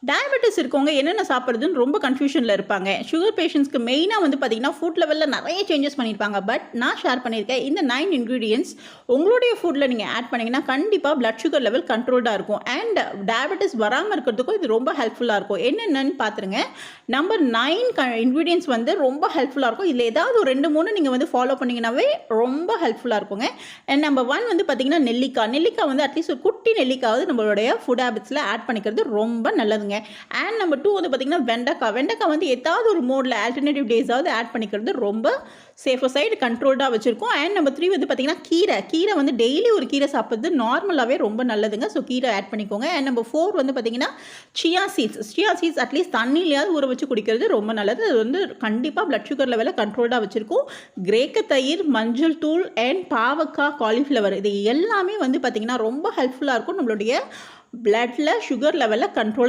Diabetes இருக்கவங்க என்னென்ன சாப்பிட்றதுன்னு ரொம்ப கன்ஃபியூஷனில் இருப்பாங்க. சுகர் பேஷண்ட்ஸ்க்கு மெயினாக வந்து பார்த்தீங்கன்னா, ஃபுட் லெவலில் நிறைய சேஞ்சஸ் பண்ணியிருப்பாங்க. பட் நான் ஷேர் பண்ணியிருக்கேன் இந்த 9 இன்க்ரீடியன்ட்ஸ் உங்களுடைய ஃபுட்டில் நீங்கள் ஆட் பண்ணிங்கன்னா, கண்டிப்பாக பிளட் சுகர் லெவல் கண்ட்ரோல்டாக இருக்கும். அண்ட் டயபெட்டிஸ் வராமல் இருக்கிறதுக்கும் இது ரொம்ப ஹெல்ப்ஃபுல்லாக இருக்கும். என்னென்னு பார்த்துருங்க. நம்பர் 9 இன்க்ரீடியன்ட்ஸ் வந்து ரொம்ப ஹெல்ப்ஃபுல்லாக இருக்கும். இதில் ஏதாவது ஒரு 2, 3 நீங்கள் வந்து ஃபாலோ பண்ணிங்கன்னாவே ரொம்ப ஹெல்ப்ஃபுல்லாக இருக்குங்க. அண்ட் நம்பர் 1 வந்து பார்த்தீங்கன்னா நெல்லிக்காய். நெல்லிக்காய் வந்து அட்லீஸ்ட் ஒரு குட்டி நெல்லிக்காவது நம்மளுடைய ஃபுட் ஹேபிட்ஸில் ஆட் பண்ணிக்கிறது ரொம்ப நல்லதுங்க. அண்ட் நம்பர் 2 வந்து பார்த்தீங்கன்னா வெண்டைக்காய் வந்து ஏதாவது ஒரு மோடில் ஆல்டர்னேட்டிவ் டேஸாவது ஆட் பண்ணிக்கிறது ரொம்ப சேஃபர் சைடு கண்ட்ரோல்டாக வச்சுருக்கோம். அண்ட் நம்பர் 3 வந்து பார்த்தீங்கன்னா கீரை வந்து டெய்லி ஒரு கீரை சாப்பிட்றது நார்மலாகவே ரொம்ப நல்லதுங்க. ஸோ கீரை ஆட் பண்ணிக்கோங்க. அண்ட் நம்பர் 4 வந்து பார்த்தீங்கன்னா சியா சீட்ஸ் அட்லீஸ்ட் தண்ணியிலையாவது ஊற வச்சு குடிக்கிறது ரொம்ப நல்லது. அது வந்து கண்டிப்பாக பிளட் சுகர் லெவலில் கண்ட்ரோல்டாக வச்சுருக்கும். கிரேக்க தயிர், மஞ்சள் தூள் அண்ட் பாவக்காய், காலிஃப்ளவர் இது எல்லாமே வந்து பார்த்தீங்கன்னா ரொம்ப ஹெல்ப்ஃபுல்லாக இருக்கும் நம்மளுடைய பிளட்டில் சுகர் லெவலில் கண்ட்ரோல்